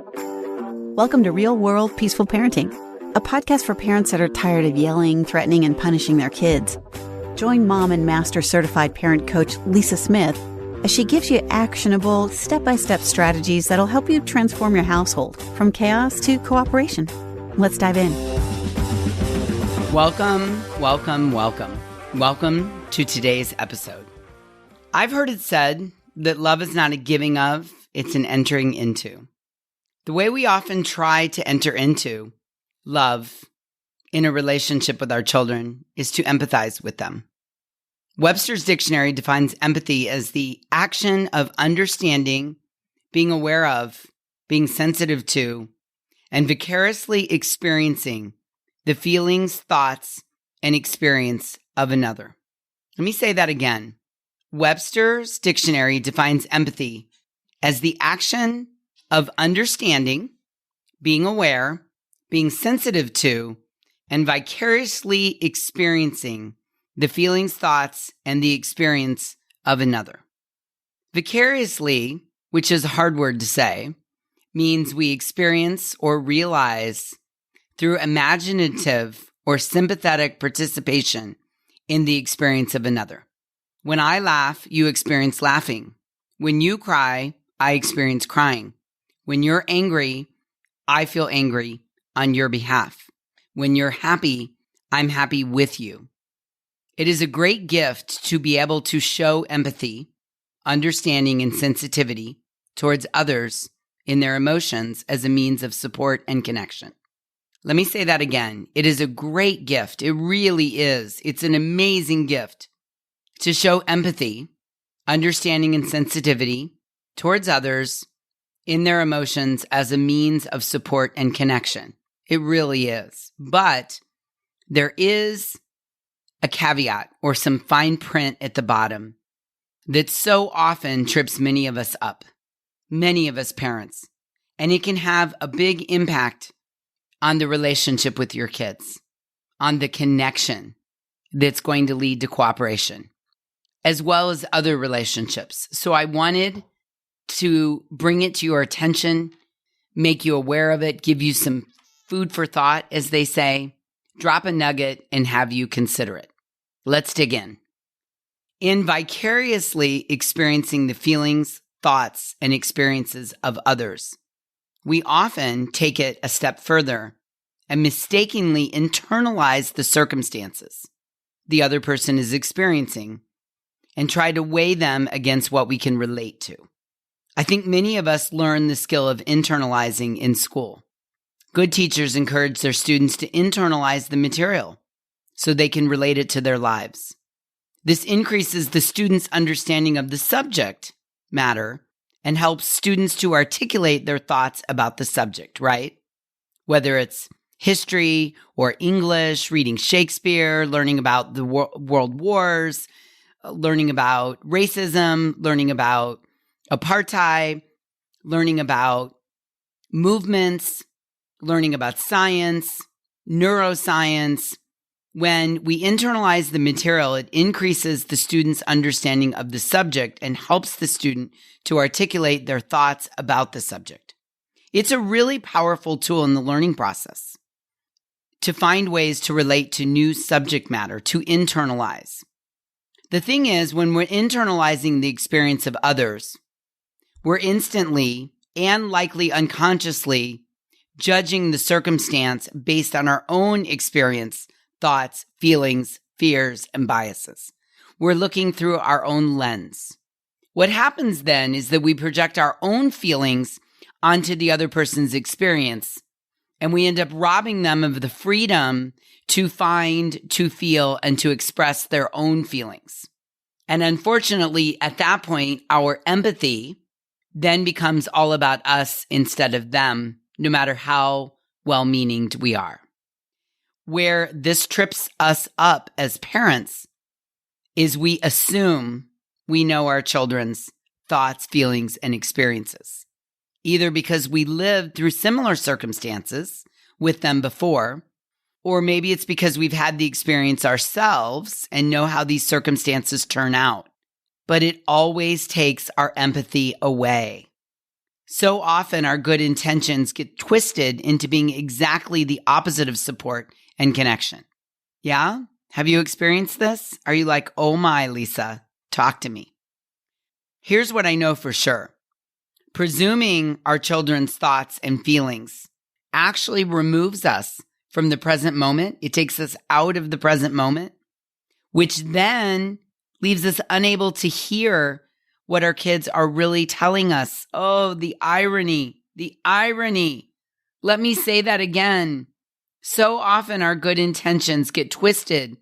Welcome to Real World Peaceful Parenting, a podcast for parents that are tired of yelling, threatening, and punishing their kids. Join mom and master certified parent coach Lisa Smith as she gives you actionable, step-by-step strategies that'll help you transform your household from chaos to cooperation. Let's dive in. Welcome to today's episode. I've heard it said that love is not a giving of, it's an entering into. The way we often try to enter into love in a relationship with our children is to empathize with them. Webster's dictionary defines empathy as the action of understanding, being aware of, being sensitive to, and vicariously experiencing the feelings, thoughts, and experience of another. Let me say that again. Webster's dictionary defines empathy as the action of understanding, being aware, being sensitive to, and vicariously experiencing the feelings, thoughts, and the experience of another. Vicariously, which is a hard word to say, means we experience or realize through imaginative or sympathetic participation in the experience of another. When I laugh, you experience laughing. When you cry, I experience crying. When you're angry, I feel angry on your behalf. When you're happy, I'm happy with you. It is a great gift to be able to show empathy, understanding, and sensitivity towards others in their emotions as a means of support and connection. Let me say that again. It is a great gift. It really is. It's an amazing gift to show empathy, understanding, and sensitivity towards others in their emotions as a means of support and connection. It really is. But there is a caveat or some fine print at the bottom that so often trips many of us up, many of us parents, and it can have a big impact on the relationship with your kids, on the connection that's going to lead to cooperation, as well as other relationships. So I wanted to bring it to your attention, make you aware of it, give you some food for thought, as they say, drop a nugget and have you consider it. Let's dig in. In vicariously experiencing the feelings, thoughts, and experiences of others, we often take it a step further and mistakenly internalize the circumstances the other person is experiencing and try to weigh them against what we can relate to. I think many of us learn the skill of internalizing in school. Good teachers encourage their students to internalize the material so they can relate it to their lives. This increases the student's understanding of the subject matter and helps students to articulate their thoughts about the subject, right? Whether it's history or English, reading Shakespeare, learning about the world wars, learning about racism, learning about apartheid, learning about movements, learning about science, neuroscience. When we internalize the material, it increases the student's understanding of the subject and helps the student to articulate their thoughts about the subject. It's a really powerful tool in the learning process to find ways to relate to new subject matter, to internalize. The thing is, when we're internalizing the experience of others, we're instantly and likely unconsciously judging the circumstance based on our own experience, thoughts, feelings, fears, and biases. We're looking through our own lens. What happens then is that we project our own feelings onto the other person's experience, and we end up robbing them of the freedom to find, to feel, and to express their own feelings. And unfortunately, at that point, our empathy then becomes all about us instead of them, no matter how well-meaning we are. Where this trips us up as parents is we assume we know our children's thoughts, feelings, and experiences, either because we lived through similar circumstances with them before, or maybe it's because we've had the experience ourselves and know how these circumstances turn out. But it always takes our empathy away. So often our good intentions get twisted into being exactly the opposite of support and connection. Yeah? Have you experienced this? Are you like, oh my, Lisa, talk to me? Here's what I know for sure. Presuming our children's thoughts and feelings actually removes us from the present moment. It takes us out of the present moment, which then leaves us unable to hear what our kids are really telling us. Oh, the irony, the irony. Let me say that again. So often our good intentions get twisted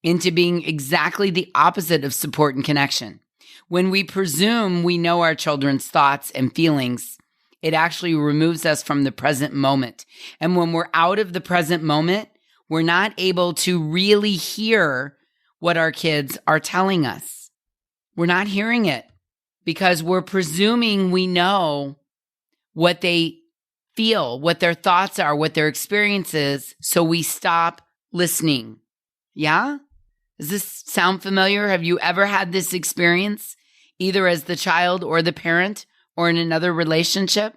into being exactly the opposite of support and connection. When we presume we know our children's thoughts and feelings, it actually removes us from the present moment. And when we're out of the present moment, we're not able to really hear what our kids are telling us. We're not hearing it because we're presuming we know what they feel, what their thoughts are, what their experience is, so we stop listening. Yeah? Does this sound familiar? Have you ever had this experience, either as the child or the parent or in another relationship?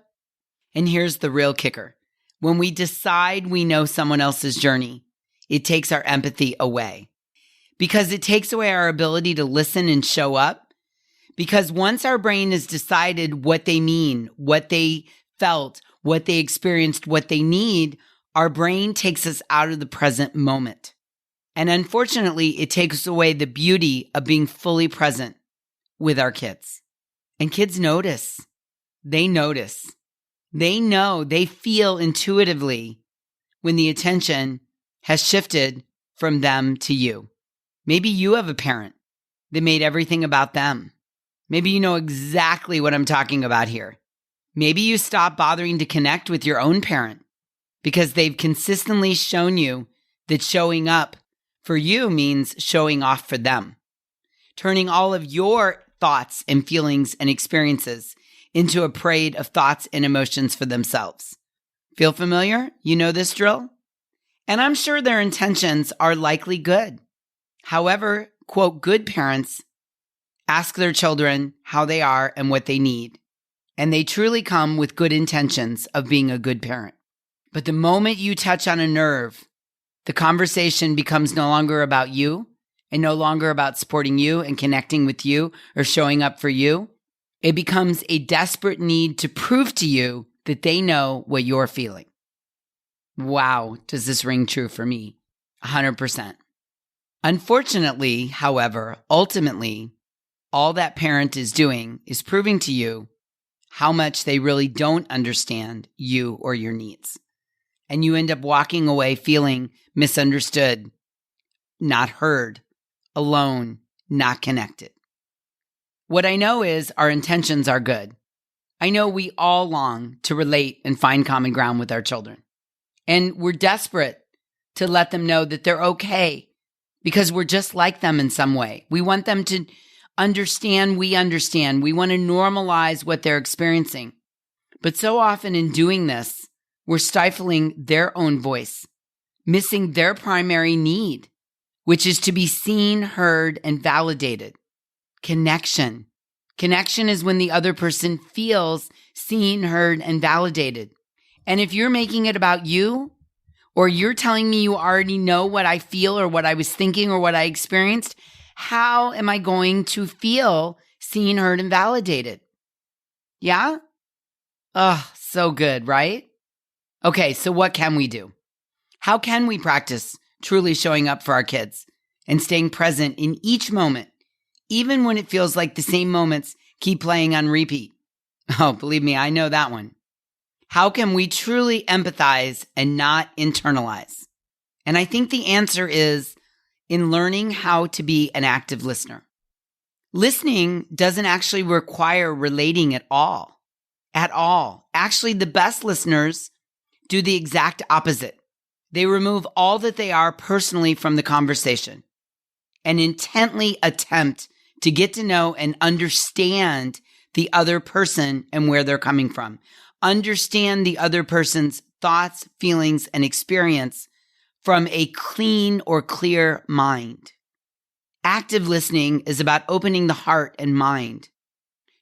And here's the real kicker. When we decide we know someone else's journey, it takes our empathy away because it takes away our ability to listen and show up. Because once our brain has decided what they mean, what they felt, what they experienced, what they need, our brain takes us out of the present moment. And unfortunately, it takes away the beauty of being fully present with our kids. And kids notice. They notice. They know, they feel intuitively when the attention has shifted from them to you. Maybe you have a parent that made everything about them. Maybe you know exactly what I'm talking about here. Maybe you stop bothering to connect with your own parent because they've consistently shown you that showing up for you means showing off for them, turning all of your thoughts and feelings and experiences into a parade of thoughts and emotions for themselves. Feel familiar? You know this drill? And I'm sure their intentions are likely good. However, quote, good parents ask their children how they are and what they need. And they truly come with good intentions of being a good parent. But the moment you touch on a nerve, the conversation becomes no longer about you and no longer about supporting you and connecting with you or showing up for you. It becomes a desperate need to prove to you that they know what you're feeling. Wow, does this ring true for me? 100%. Unfortunately, however, ultimately, all that parent is doing is proving to you how much they really don't understand you or your needs. And you end up walking away feeling misunderstood, not heard, alone, not connected. What I know is our intentions are good. I know we all long to relate and find common ground with our children. And we're desperate to let them know that they're okay because we're just like them in some way. We want them to understand we understand. We want to normalize what they're experiencing. But so often in doing this, we're stifling their own voice, missing their primary need, which is to be seen, heard, and validated. Connection. Connection is when the other person feels seen, heard, and validated. And if you're making it about you, or you're telling me you already know what I feel or what I was thinking or what I experienced, how am I going to feel seen, heard, and validated? Yeah? Oh, so good, right? Okay, so what can we do? How can we practice truly showing up for our kids and staying present in each moment, even when it feels like the same moments keep playing on repeat? Oh, believe me, I know that one. How can we truly empathize and not internalize? And I think the answer is in learning how to be an active listener. Listening doesn't actually require relating at all. At all. Actually, the best listeners do the exact opposite. They remove all that they are personally from the conversation and intently attempt to get to know and understand the other person and where they're coming from. Understand the other person's thoughts, feelings, and experience from a clean or clear mind. Active listening is about opening the heart and mind,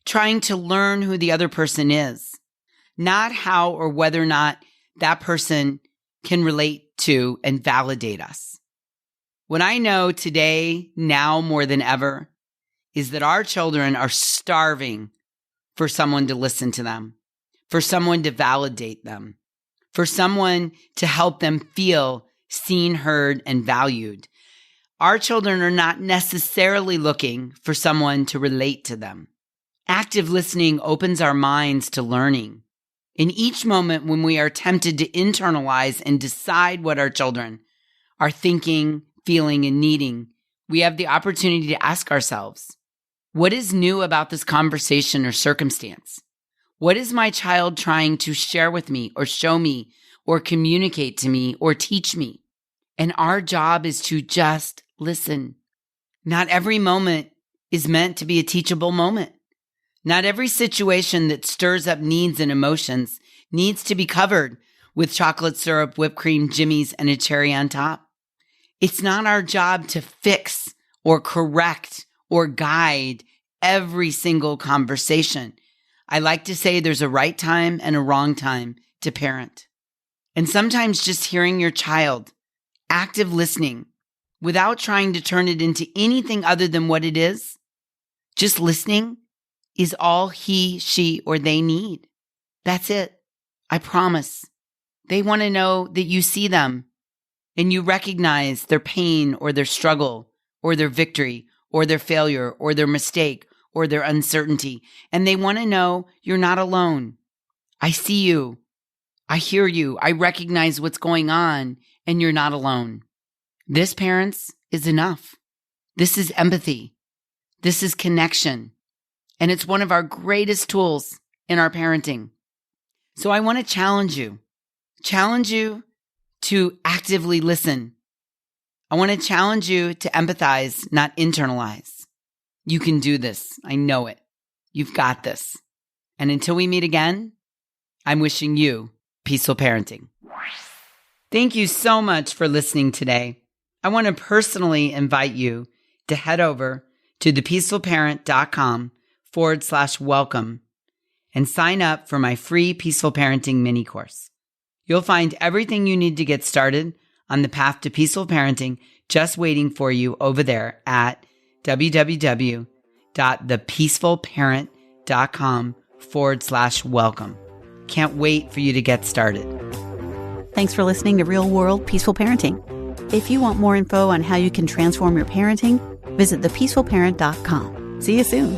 trying to learn who the other person is, not how or whether or not that person can relate to and validate us. What I know today, now more than ever, is that our children are starving for someone to listen to them, for someone to validate them, for someone to help them feel seen, heard, and valued. Our children are not necessarily looking for someone to relate to them. Active listening opens our minds to learning. In each moment when we are tempted to internalize and decide what our children are thinking, feeling, and needing, we have the opportunity to ask ourselves, what is new about this conversation or circumstance? What is my child trying to share with me or show me or communicate to me or teach me? And our job is to just listen. Not every moment is meant to be a teachable moment. Not every situation that stirs up needs and emotions needs to be covered with chocolate syrup, whipped cream, jimmies, and a cherry on top. It's not our job to fix or correct or guide every single conversation. I like to say there's a right time and a wrong time to parent. And sometimes just hearing your child, active listening, without trying to turn it into anything other than what it is, just listening is all he, she, or they need. That's it. I promise. They want to know that you see them and you recognize their pain or their struggle or their victory or their failure or their mistake or their uncertainty. And they want to know you're not alone. I see you. I hear you. I recognize what's going on and you're not alone. This, parents, is enough. This is empathy. This is connection. And it's one of our greatest tools in our parenting. So I want to challenge you to actively listen. I want to challenge you to empathize, not internalize. You can do this. I know it. You've got this. And until we meet again, I'm wishing you peaceful parenting. Thank you so much for listening today. I want to personally invite you to head over to thepeacefulparent.com/welcome and sign up for my free Peaceful Parenting mini course. You'll find everything you need to get started on the path to peaceful parenting just waiting for you over there at www.thepeacefulparent.com/welcome. Can't wait for you to get started. Thanks for listening to Real World Peaceful Parenting. If you want more info on how you can transform your parenting, visit thepeacefulparent.com. See you soon.